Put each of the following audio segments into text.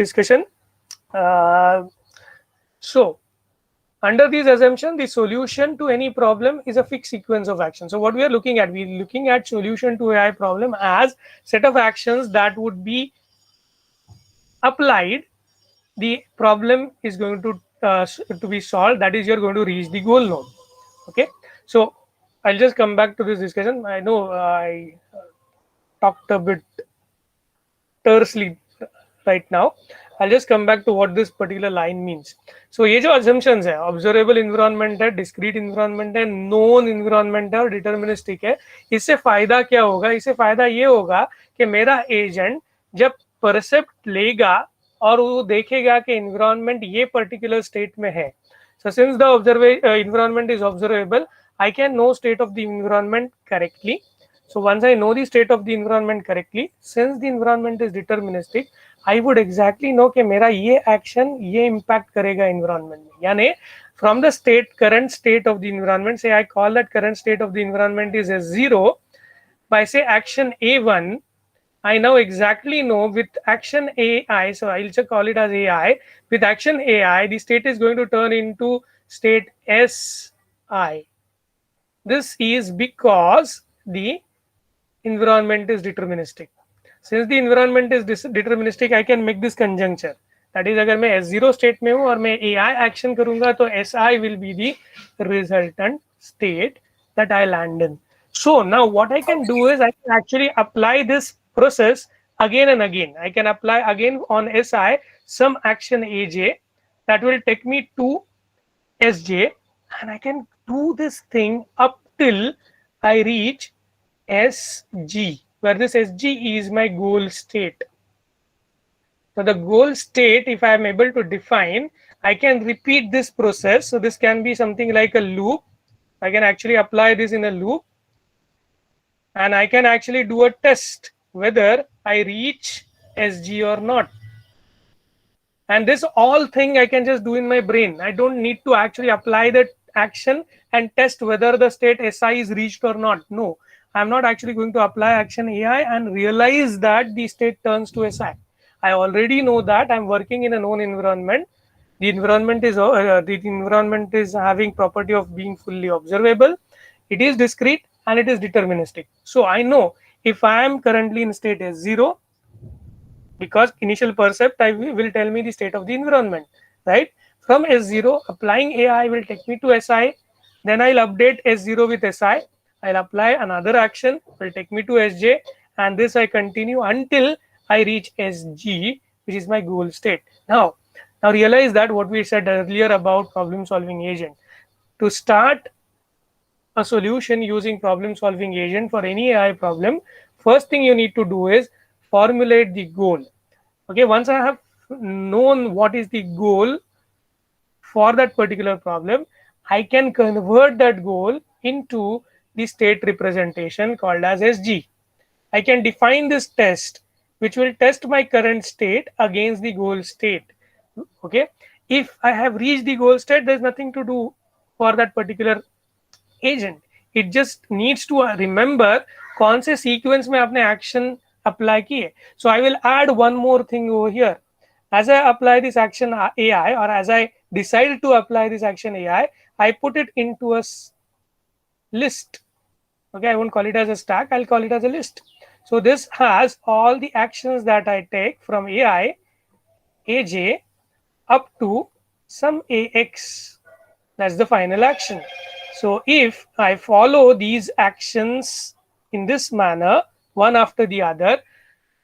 discussion. Uh, so, under these assumptions, the solution to any problem is a fixed sequence of actions. So, what we are looking at solution to AI problem as set of actions that would be applied. The problem is going to be solved. That is, you're going to reach the goal node. Okay. So, I'll just come back to this discussion. I know I talked a bit tersely right now. I'll just come back to what this particular line means. So ये जो assumptions है, observable environment है, discrete environment है, known environment है और deterministic है. इससे फायदा क्या होगा? इससे फायदा ये होगा कि मेरा एजेंट जब परसेप्ट लेगा और वो देखेगा कि environment ये particular state में है. So since the environment is observable, I can know state of the environment correctly. So once I know the state of the environment correctly, since the environment is deterministic, I would exactly know कि मेरा ये action ये impact करेगा environment में. यानी from the current state of the environment, say I call that current state of the environment is S0. By say action A1, I now exactly know with action AI, so I'll just call it as AI. With action AI, the state is going to turn into state SI. This is because the environment is deterministic. Since the environment is deterministic, I can make this conjuncture. That is, अगर मैं S0 state में हूँ और मैं AI action करूँगा तो SI will be the resultant state that I land in. So now what I can do is I can actually apply this process again and again. I can apply again on SI some action AJ that will take me to SJ, and I can do this thing up till I reach SG, where this SG is my goal state. So the goal state, if I am able to define, I can repeat this process. So this can be something like a loop. I can actually apply this in a loop, and I can actually do a test whether I reach SG or not. And this all thing I can just do in my brain. I don't need to actually apply that action and test whether the state SI is reached or not. No, I'm not actually going to apply action AI and realize that the state turns to SI. I already know that I'm working in a known environment. The environment is having property of being fully observable. It is discrete and it is deterministic. So I know if I am currently in state S0, because initial percept will tell me the state of the environment, right? From S0, applying AI will take me to SI. Then I'll update S0 with SI. I'll apply another action, will take me to SJ, and this I continue until I reach SG, which is my goal state. Now realize that what we said earlier about problem solving agent. To start a solution using problem solving agent for any AI problem, first thing you need to do is formulate the goal. Okay, once I have known what is the goal for that particular problem, I can convert that goal into the state representation called as SG. I can define this test which will test my current state against the goal state. Okay, if I have reached the goal state, there's nothing to do for that particular agent. It just needs to remember कौन से sequence में आपने action apply किए. So I will add one more thing over here. As I apply this action AI, or as I decide to apply this action AI, I put it into a list. Okay, I won't call it as a stack, I'll call it as a list. So this has all the actions that I take from AI, AJ, up to some AX. That's the final action. So if I follow these actions in this manner, one after the other,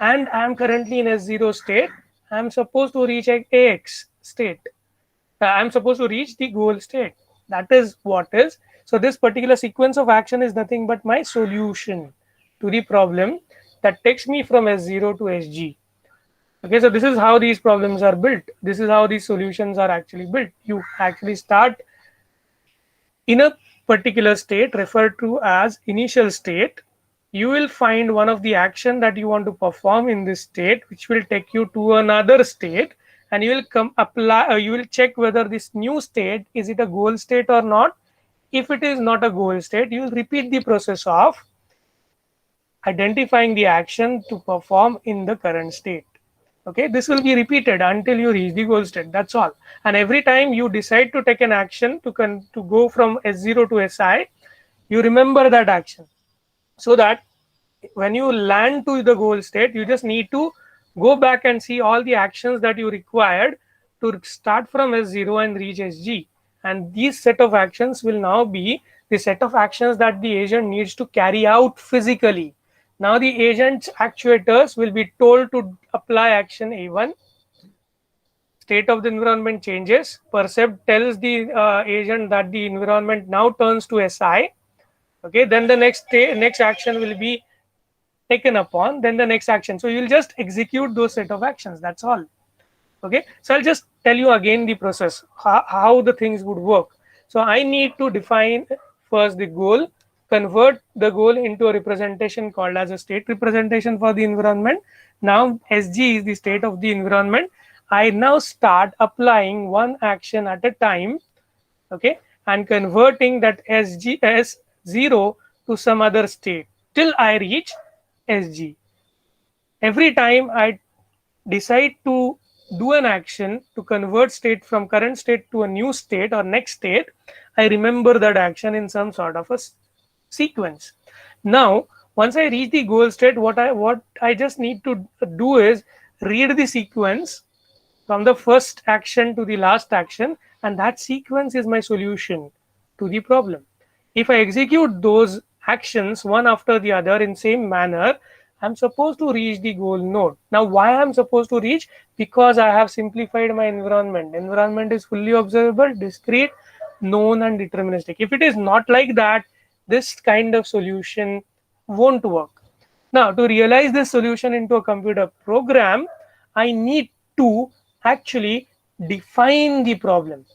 and I'm currently in a S0 state, I'm supposed to reach an AX state. I'm supposed to reach the goal state. That is what is. So this particular sequence of action is nothing but my solution to the problem that takes me from S0 to SG. Okay, so this is how these problems are built. This is how these solutions are actually built. You actually start in a particular state referred to as initial state. You will find one of the action that you want to perform in this state, which will take you to another state, and you will you will check whether this new state is it a goal state or not. If it is not a goal state, you will repeat the process of identifying the action to perform in the current state. Okay, this will be repeated until you reach the goal state. That's all. And every time you decide to take an action to go from S0 to Si, you remember that action, so that when you land to the goal state, you just need to go back and see all the actions that you required to start from S0 and reach Sg. And these set of actions will now be the set of actions that the agent needs to carry out physically. Now the agent's actuators will be told to apply action A1. State of the environment changes. Percept tells the agent that the environment now turns to Si. Okay, then the next action will be taken upon, then the next action. So you'll just execute those set of actions. That's all. Okay, so I'll just tell you again the process, how the things would work. So I need to define first the goal, convert the goal into a representation called as a state representation for the environment. Now Sg is the state of the environment. I now start applying one action at a time, okay, and converting that Sg S0 to some other state till I reach Sg. Every time I decide to do an action to convert state from current state to a new state or next state, I remember that action in some sort of a sequence. Now, once I reach the goal state, what I just need to do is read the sequence from the first action to the last action, and that sequence is my solution to the problem. If I execute those actions one after the other in same manner, I'm supposed to reach the goal node. Now, why I'm supposed to reach? Because I have simplified my environment. Environment is fully observable, discrete, known, and deterministic. If it is not like that, this kind of solution won't work. Now, to realize this solution into a computer program, I need to actually define the problem.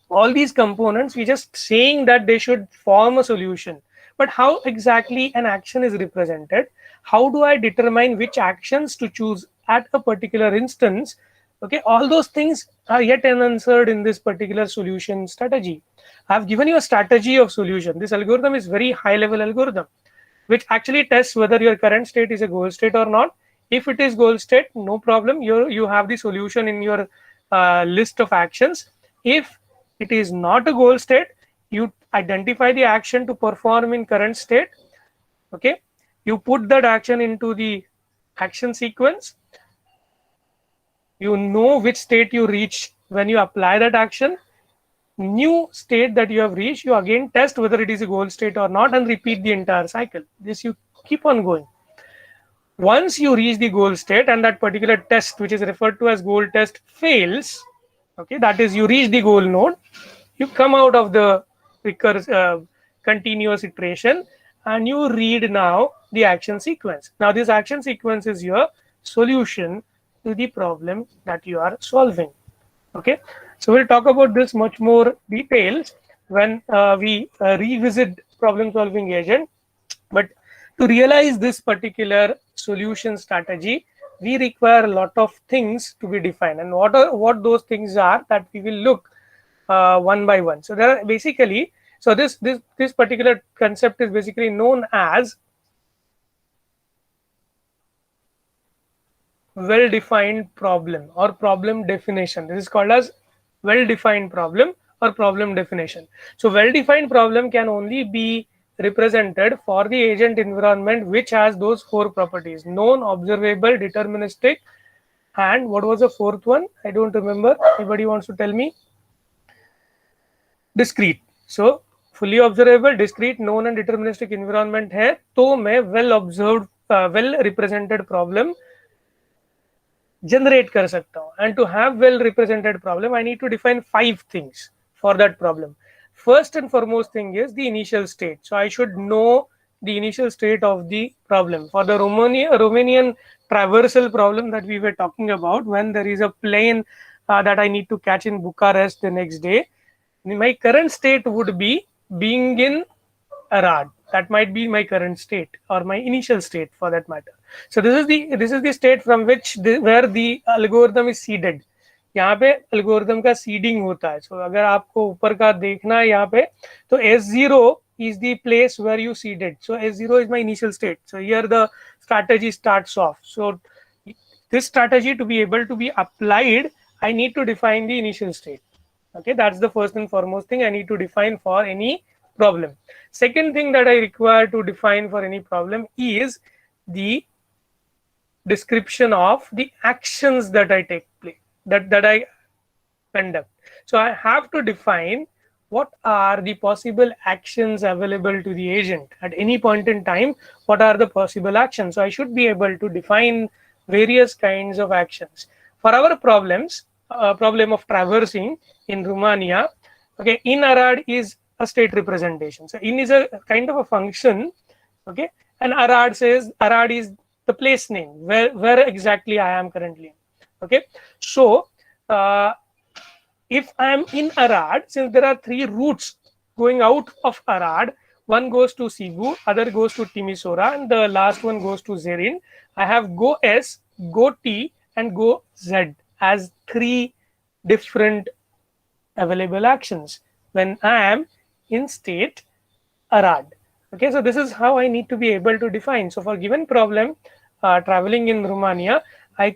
All these components, we're just saying that they should form a solution. But how exactly an action is represented? How do I determine which actions to choose at a particular instance? Okay, all those things are yet unanswered in this particular solution strategy. I've given you a strategy of solution. This algorithm is very high level algorithm, which actually tests whether your current state is a goal state or not. If it is goal state, no problem. You have the solution in your list of actions. If it is not a goal state, you identify the action to perform in current state. Okay, you put that action into the action sequence. You know which state you reach when you apply that action. New state that you have reached, you again test whether it is a goal state or not and repeat the entire cycle. This you keep on going. Once you reach the goal state and that particular test, which is referred to as goal test, fails, okay, that is you reach the goal node, you come out of the continuous iteration and you read now the action sequence. Now this action sequence is your solution to the problem that you are solving. Okay, so we'll talk about this much more details when we revisit problem solving agent. But to realize this particular solution strategy, we require a lot of things to be defined, and what those things are, that we will look one by one. So there are basically, so this particular concept is basically known as well-defined problem or problem definition. This is called as well-defined problem or problem definition. So well-defined problem can only be represented for the agent environment which has those four properties: known, observable, deterministic, and what was the fourth one? I don't remember. Anybody wants to tell me? Discrete. So fully observable, discrete, known and deterministic environment है, तो मैं well observed, well represented problem generate कर सकता हूँ. And to have well represented problem, I need to define 5 things for that problem. First and foremost thing is the initial state. So I should know the initial state of the problem. For the Romanian traversal problem that we were talking about, when there is a plane that I need to catch in Bucharest the next day, my current state would be being in Arad. That might be my current state or my initial state for that matter. So this is the state from which where the algorithm is seeded. यहाँ पे algorithm का seeding होता है. So अगर आपको ऊपर का देखना है यहाँ पे, तो S0 is the place where you seeded. So S0 is my initial state. So here the strategy starts off. So this strategy to be able to be applied, I need to define the initial state. Okay, that's the first and foremost thing I need to define for any problem. Second thing that I require to define for any problem is the description of the actions that I take place, that I conduct. So I have to define what are the possible actions available to the agent at any point in time. What are the possible actions? So I should be able to define various kinds of actions for our problems. Problem of traversing in Romania. Okay, in Arad is a state representation. So in is a kind of a function. Okay, and Arad says Arad is the place name where exactly I am currently. Okay, so if I am in Arad, since there are three routes going out of Arad, one goes to Sigu, other goes to Timisoara, and the last one goes to Zerin. I have go S, go T, and go Z as three different available actions when I am in state Arad. Okay, so this is how I need to be able to define. So for given problem, traveling in Romania, I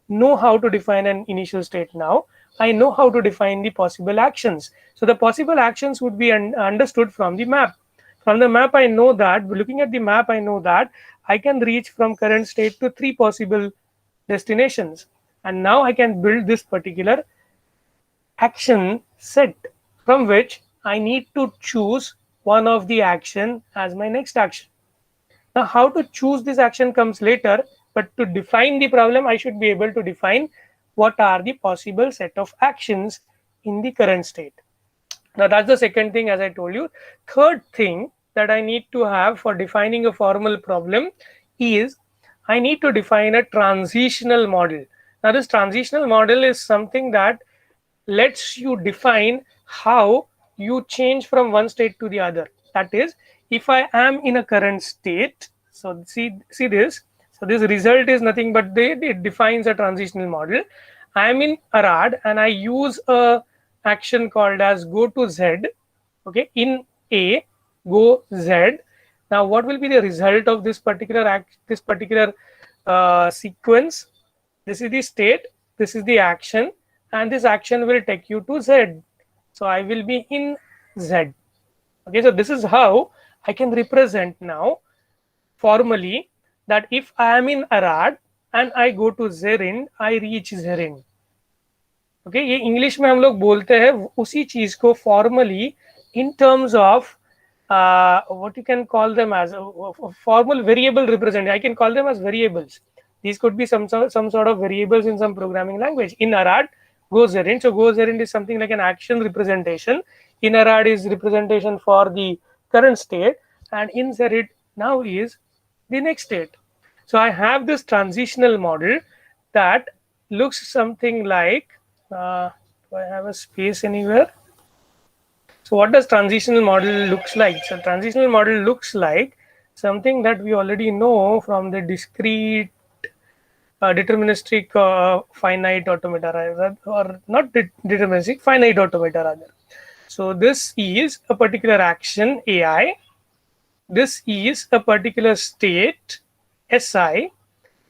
know how to define an initial state now. I know how to define the possible actions. So the possible actions would be understood from the map. From the map, I know that, looking at the map, I know that I can reach from current state to three possible destinations. And now I can build this particular action set from which I need to choose one of the action as my next action. Now, how to choose this action comes later, but to define the problem, I should be able to define what are the possible set of actions in the current state. Now, that's the second thing, as I told you. Third thing that I need to have for defining a formal problem is I need to define a transitional model. Now, this transitional model is something that lets you define how you change from one state to the other. That is, if I am in a current state, so see this. So this result is nothing but it defines a transitional model. I am in Arad and I use a action called as go to Z. Okay, in A, go Z. Now, what will be the result of this particular sequence? This is the state. This is the action, and this action will take you to Z. So I will be in Z. Okay, so this is how I can represent now formally that if I am in Arad and I go to Zerin, I reach Zerin. Okay, ये English में हम लोग बोलते हैं उसी चीज को formally in terms of what you can call them as formal variable representation. I can call them as variables. These could be some sort of variables in some programming language. In Arad, go Zerin. So go Zerin is something like an action representation. In Arad is representation for the current state, and in Zerin now is the next state. So I have this transitional model that looks something like, do I have a space anywhere? So what does transitional model looks like? So transitional model looks like something that we already know from the discrete deterministic finite automata, or not deterministic, finite automata rather. So this is a particular action AI. This is a particular state Si,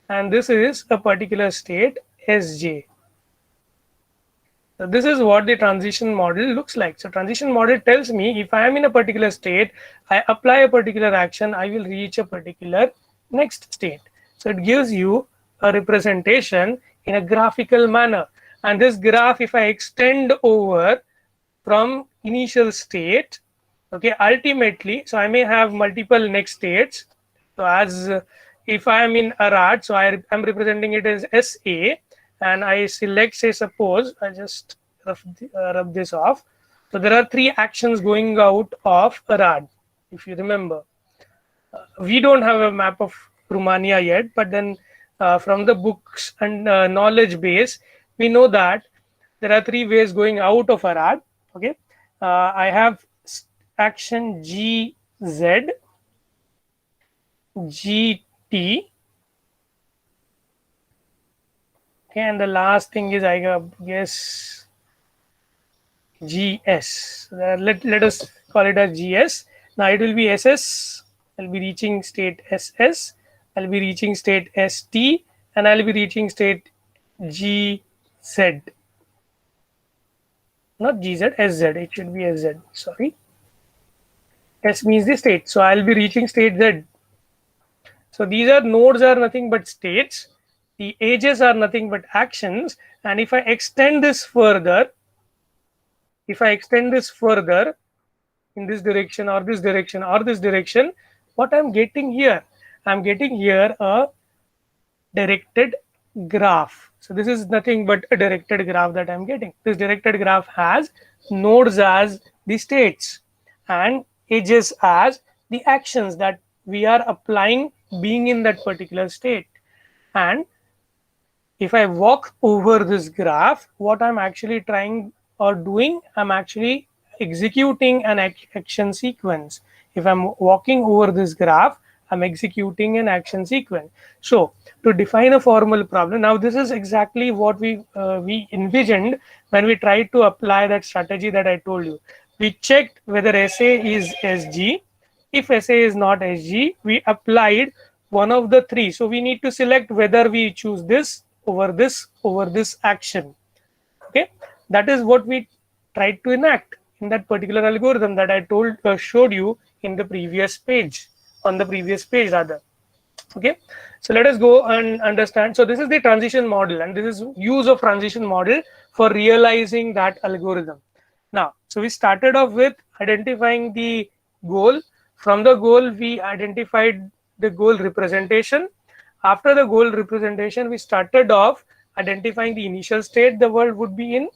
and this is a particular state Sj. So this is what the transition model looks like. So transition model tells me if I am in a particular state, I apply a particular action, I will reach a particular next state. So it gives you a representation in a graphical manner. And this graph, if I extend over from initial state, okay, ultimately, so I may have multiple next states. So as if I am in Arad, so I am representing it as SA, and I select, say, suppose I just rub this off. So there are three actions going out of Arad, if you remember. We don't have a map of Romania yet, but then from the books and knowledge base, we know that there are three ways going out of Arad. Okay, I have action GZ, GT. Okay, and the last thing is, I guess, GS. Let us call it as GS. Now it will be SS. I'll be reaching state SS. I'll be reaching state ST, and I'll be reaching state GZ. Not GZ, SZ. It should be SZ. Sorry. S means the state. So I'll be reaching state Z. So these are nodes are nothing but states. The edges are nothing but actions. And if I extend this further, in this direction or this direction or this direction, what I'm getting here? I'm getting here a directed graph. So this is nothing but a directed graph that I'm getting. This directed graph has nodes as the states and edges as the actions that we are applying being in that particular state. And if I walk over this graph, what I'm actually trying or doing, I'm actually executing an action sequence. If I'm walking over this graph, I'm executing an action sequence. So to define a formal problem, now this is exactly what we envisioned when we tried to apply that strategy that I told you. We checked whether SA is SG. If SA is not SG, we applied one of the three. So we need to select whether we choose this over this action. Okay, that is what we tried to enact in that particular algorithm that I showed you in the previous page, on the previous page rather. Okay, so let us go and understand. So this is the transition model, and this is use of transition model for realizing that algorithm. Now, so we started off with identifying the goal. From the goal, we identified the goal representation. After the goal representation, we started off identifying the initial state the world would be in,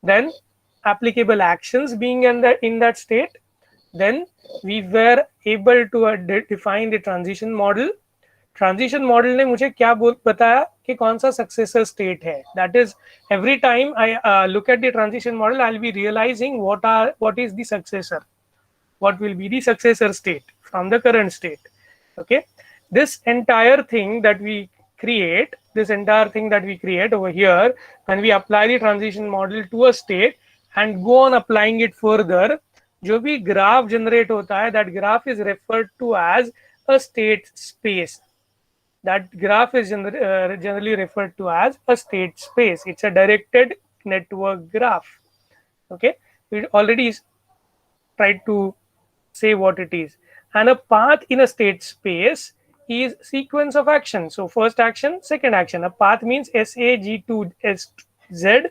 then applicable actions being in that state. Then we were able to define the transition model. Transition model ने मुझे क्या बताया कि कौन सा successor state है. That is every time I look at the transition model I will be realising what is the successor, what will be the successor state from the current state. Okay, this entire thing that we create over here, when we apply the transition model to a state and go on applying it further, जो भी graph generate होता है, that graph is referred to as a state space. That graph is generally referred to as a state space. It's a directed network graph. Okay, we already tried to say what it is. And a path in a state space is sequence of action. So first action, second action. A path means SAG to SZ.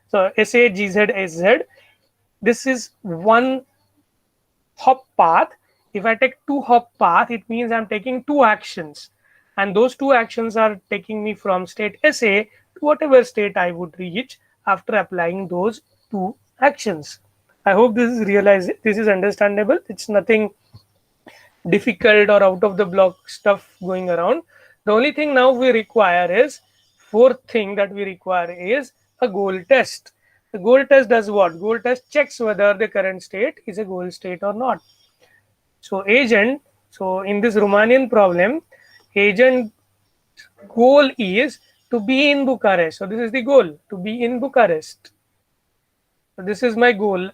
So SAGZ SZ. This is one hop path. If I take two hop path, it means I'm taking two actions. And those two actions are taking me from state SA to whatever state I would reach after applying those two actions. I hope this is understandable. It's nothing difficult or out of the block stuff going around. The only thing now we require is, fourth thing that we require is a goal test. The goal test does what? Goal test checks whether the current state is a goal state or not. So agent, so in this Romanian problem, agent goal is to be in Bucharest. So this is the goal, to be in Bucharest. So this is my goal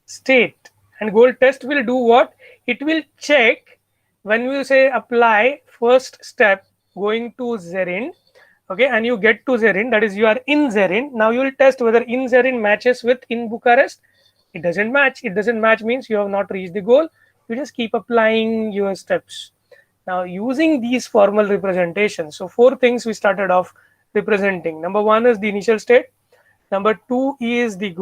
state, and goal test will do what? It will check when we say apply first step going to Zerin. Okay, and you get to Zerin, that is you are in Zerin. Now you will test whether in Zerin matches with in Bucharest. It doesn't match. It doesn't match means you have not reached the goal. You just keep applying your steps. Now using these formal representations, so four things we started off representing. Number one is the initial state. Number two is the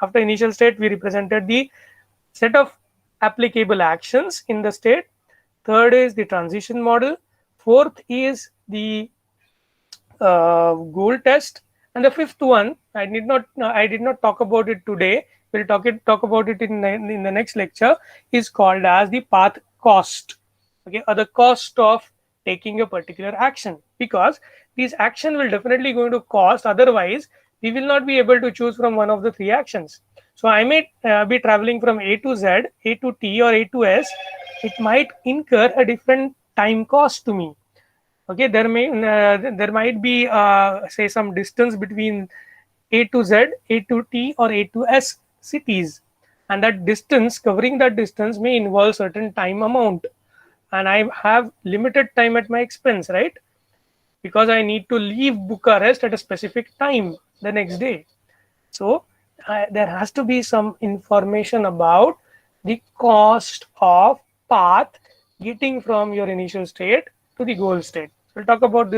after initial state, we represented the set of applicable actions in the state. Third is the transition model. Fourth is the goal test. And the fifth one, I did not talk about it today. We'll talk about it in the next lecture, is called as the path cost. Okay, or the cost of taking a particular action, because this action will definitely going to cost. Otherwise, we will not be able to choose from one of the three actions. So I may be traveling from A to Z, A to T, or A to S. It might incur a different time cost to me. Okay, there might be say some distance between A to Z, A to T, or A to S cities, and that distance, covering that distance, may involve certain time amount. and I have limited time at my expense, right? Because I need to leave Bucharest at a specific time the next day. So there has to be some information about the cost of path getting from your initial state to the goal state. We'll talk about this